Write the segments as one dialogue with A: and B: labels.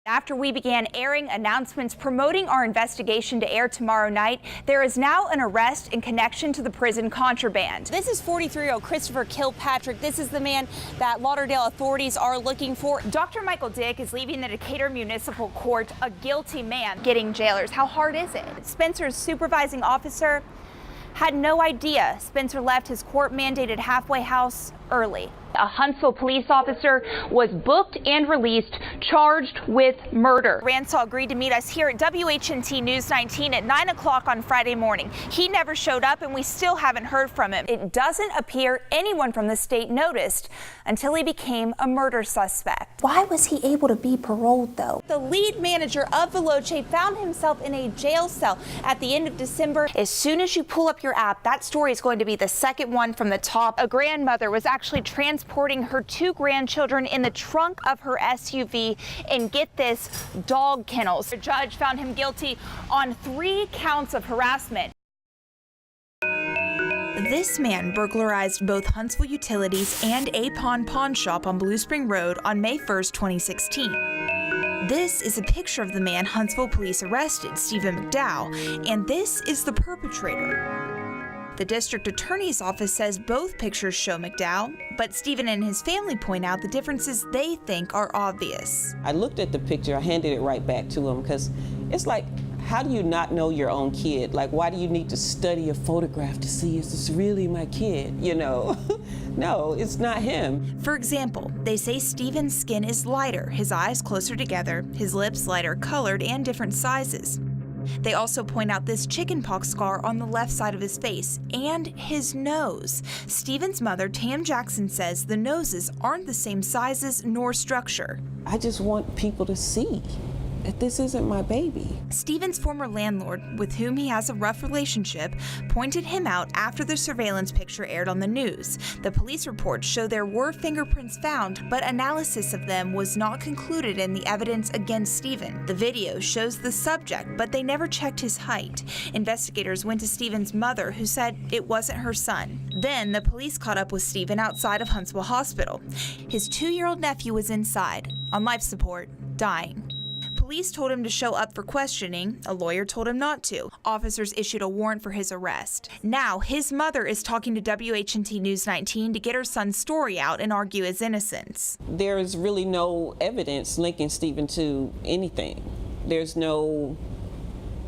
A: After we began airing announcements promoting our investigation to air tomorrow night, there is now an arrest in connection to the prison contraband. This is 43-year-old Christopher Kilpatrick. This is the man that Lauderdale authorities are looking for. Dr. Michael Dick is leaving the Decatur Municipal Court, a guilty man getting jailers. How hard is it? Spencer's supervising officer had no idea Spencer left his court-mandated halfway house early. A Huntsville police officer was booked and released, charged with murder. Ransaw agreed to meet us here at WHNT News 19 at 9 o'clock on Friday morning. He never showed up, and we still haven't heard from him. It doesn't appear anyone from the state noticed until he became a murder suspect.
B: Why was he able to be paroled, though?
A: The lead manager of Veloce found himself in a jail cell at the end of December. As soon as you pull up your app, that story is going to be the second one from the top. A grandmother was actually transporting her 2 grandchildren in the trunk of her SUV and, get this, dog kennels. The judge found him guilty on 3 counts of harassment. This man burglarized both Huntsville Utilities and a pawn shop on Blue Spring Road on May 1st, 2016. This is a picture of the man Huntsville police arrested, Stephen McDowell, and this is the perpetrator. The district attorney's office says both pictures show McDowell, but Stephen and his family point out the differences they think are obvious.
C: I looked at the picture, I handed it right back to him, because it's like, how do you not know your own kid? Like, why do you need to study a photograph to see, is this really my kid, you know? No, it's not him.
A: For example, they say Stephen's skin is lighter, his eyes closer together, his lips lighter colored and different sizes. They also point out this chickenpox scar on the left side of his face and his nose. Stephen's mother, Tam Jackson, says the noses aren't the same sizes nor structure.
C: I just want people to see that this isn't my baby.
A: Stephen's former landlord, with whom he has a rough relationship, pointed him out after the surveillance picture aired on the news. The police reports show there were fingerprints found, but analysis of them was not concluded in the evidence against Stephen. The video shows the subject, but they never checked his height. Investigators went to Stephen's mother, who said it wasn't her son. Then the police caught up with Stephen outside of Huntsville Hospital. His 2-year-old nephew was inside, on life support, dying. Police told him to show up for questioning. A lawyer told him not to. Officers issued a warrant for his arrest. Now, his mother is talking to WHNT News 19 to get her son's story out and argue his innocence.
C: There is really no evidence linking Stephen to anything. There's no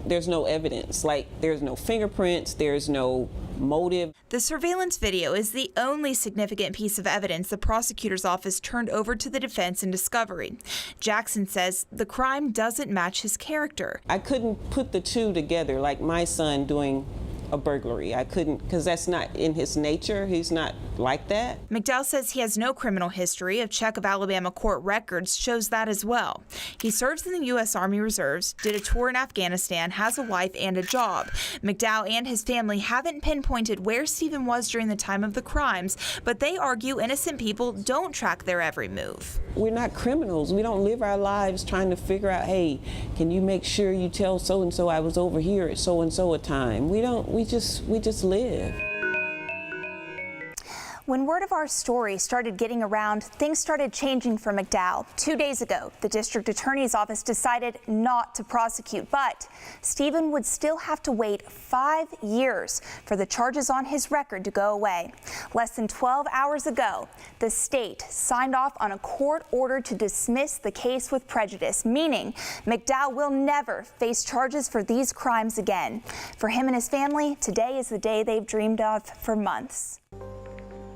C: evidence. Like, there's no fingerprints, there's no motive.
A: The surveillance video is the only significant piece of evidence the prosecutor's office turned over to the defense in discovery. Jackson says the crime doesn't match his character.
C: I couldn't put the two together, like my son doing a burglary. I couldn't, because that's not in his nature. He's not like that.
A: McDowell says he has no criminal history. A check of Alabama court records shows that as well. He serves in the U.S. Army Reserves, did a tour in Afghanistan, has a wife and a job. McDowell and his family haven't pinpointed where Stephen was during the time of the crimes, but they argue innocent people don't track their every move.
C: We're not criminals. We don't live our lives trying to figure out, hey, can you make sure you tell so-and-so I was over here at so-and-so a time? We don't. We just live.
A: When word of our story started getting around, things started changing for McDowell. 2 days ago, the district attorney's office decided not to prosecute, but Stephen would still have to wait 5 years for the charges on his record to go away. Less than 12 hours ago, the state signed off on a court order to dismiss the case with prejudice, meaning McDowell will never face charges for these crimes again. For him and his family, today is the day they've dreamed of for months.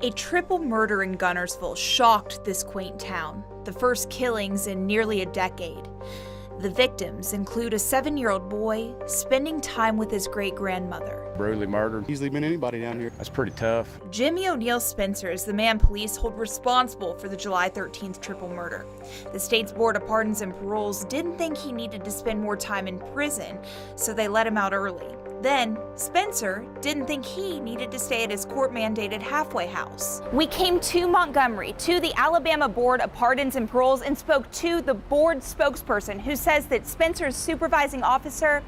A: A triple murder in Gunnersville shocked this quaint town, the first killings in nearly a decade. The victims include a 7-year-old boy spending time with his great-grandmother.
D: Brutally murdered. Easily been anybody down here. That's pretty tough.
A: Jimmy O'Neill Spencer is the man police hold responsible for the July 13th triple murder. The state's Board of Pardons and Paroles didn't think he needed to spend more time in prison, so they let him out early. Then, Spencer didn't think he needed to stay at his court-mandated halfway house. We came to Montgomery, to the Alabama Board of Pardons and Paroles, and spoke to the board spokesperson, who says that Spencer's supervising officer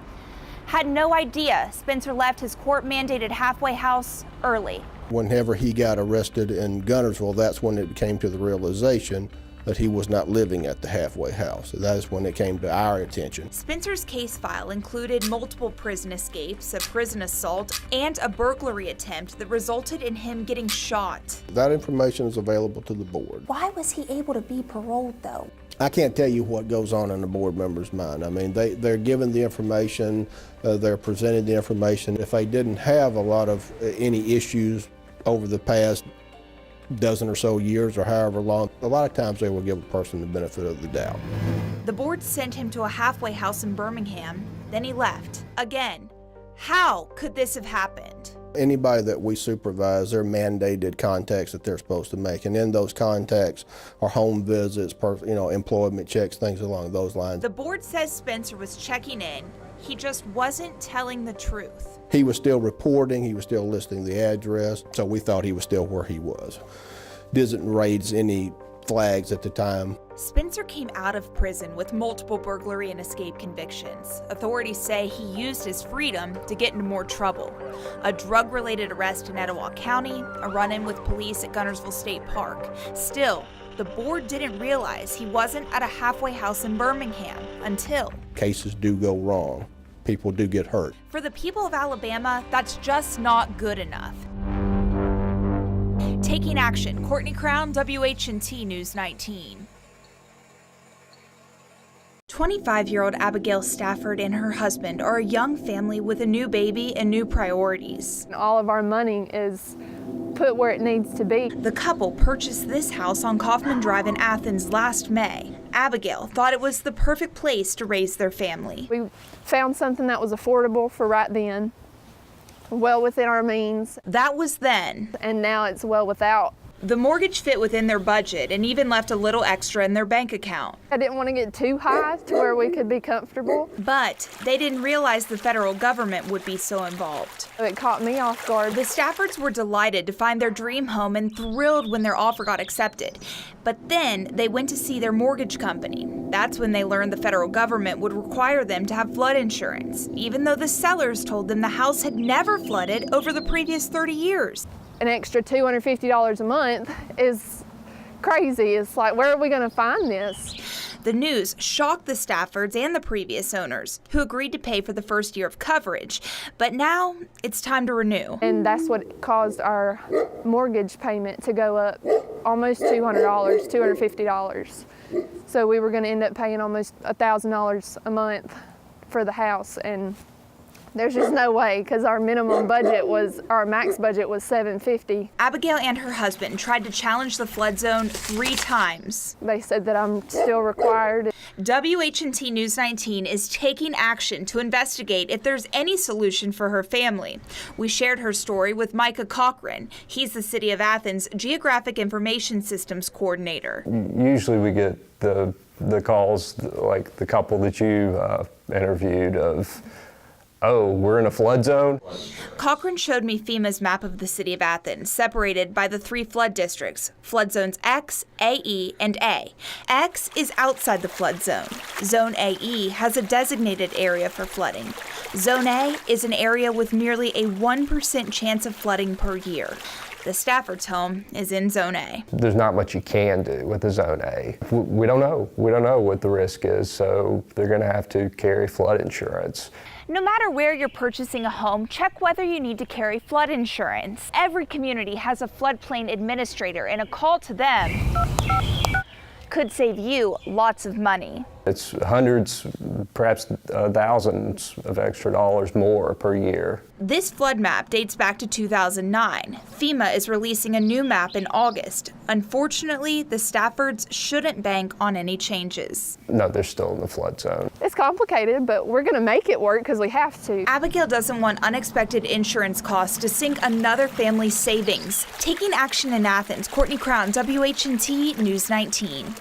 A: had no idea Spencer left his court-mandated halfway house early.
E: Whenever he got arrested in Gunnersville, that's when it came to the realization that he was not living at the halfway house. So that is when it came to our attention.
A: Spencer's case file included multiple prison escapes, a prison assault, and a burglary attempt that resulted in him getting shot.
E: That information is available to the board.
B: Why was he able to be paroled though?
E: I can't tell you what goes on in the board member's mind. I mean, they're given the information, they're presented the information. If they didn't have a lot of any issues over the past dozen or so years or however long, a lot of times they will give a person the benefit of the doubt.
A: The board sent him to a halfway house in Birmingham, then he left. Again, how could this have happened?
E: Anybody that we supervise, they're mandated contacts that they're supposed to make, and in those contacts are home visits, employment checks, things along those lines.
A: The board says Spencer was checking in. He just wasn't telling the truth.
E: He was still reporting, he was still listing the address, so we thought he was still where he was. Didn't raise any flags at the time.
A: Spencer came out of prison with multiple burglary and escape convictions. Authorities say he used his freedom to get into more trouble. A drug-related arrest in Etowah County, a run-in with police at Guntersville State Park. Still, the board didn't realize he wasn't at a halfway house in Birmingham until
E: Cases do go wrong. People do get hurt.
A: for the people of Alabama, that's just not good enough. Taking action, Courtney Crown, WHNT News 19. 25-year-old Abigail Stafford and her husband are a young family with a new baby and new priorities.
F: All of our money is put where it needs to be.
A: The couple purchased this house on Kaufman Drive in Athens last May. Abigail thought it was the perfect place to raise their family.
F: We found something that was affordable for right then, well within our means,
A: That was then.
F: and now it's well without.
A: The mortgage fit within their budget and even left a little extra in their bank account.
F: I didn't want to get too high to where we could be comfortable.
A: But they didn't realize the federal government would be so involved.
F: It caught me off guard.
A: The Staffords were delighted to find their dream home and thrilled when their offer got accepted. But then they went to see their mortgage company. That's when they learned the federal government would require them to have flood insurance, even though the sellers told them the house had never flooded over the previous 30 years.
F: An extra $250 a month is crazy. It's like, where are we going to find this?
A: The news shocked the Staffords and the previous owners, who agreed to pay for the first year of coverage. But now it's time to renew.
F: And that's what caused our mortgage payment to go up almost $200, $250. So we were going to end up paying almost $1,000 a month for the house, and there's just no way, because our minimum budget was, our max budget was $750.
A: Abigail and her husband tried to challenge the flood zone 3 times.
F: They said that I'm still required.
A: WHNT News 19 is taking action to investigate if there's any solution for her family. We shared her story with Micah Cochran. He's the City of Athens Geographic Information Systems Coordinator.
G: Usually we get the calls, like the couple that you interviewed, of, oh, we're in a flood zone.
A: Cochran showed me FEMA's map of the City of Athens, separated by the 3 flood districts, flood zones X, AE, and A. X is outside the flood zone. Zone AE has a designated area for flooding. Zone A is an area with nearly a 1% chance of flooding per year. The Stafford's home is in Zone A.
G: There's not much you can do with the Zone A. We don't know. We don't know what the risk is, so they're going to have to carry flood insurance.
A: No matter where you're purchasing a home, check whether you need to carry flood insurance. Every community has a floodplain administrator, and a call to them could save you lots of money.
G: It's hundreds, perhaps thousands of extra dollars more per year.
A: This flood map dates back to 2009. FEMA is releasing a new map in August. Unfortunately, the Staffords shouldn't bank on any changes.
G: No, they're still in the flood zone.
F: It's complicated, but we're going to make it work because we have to.
A: Abigail doesn't want unexpected insurance costs to sink another family's savings. Taking action in Athens, Courtney Crown, WHNT News 19.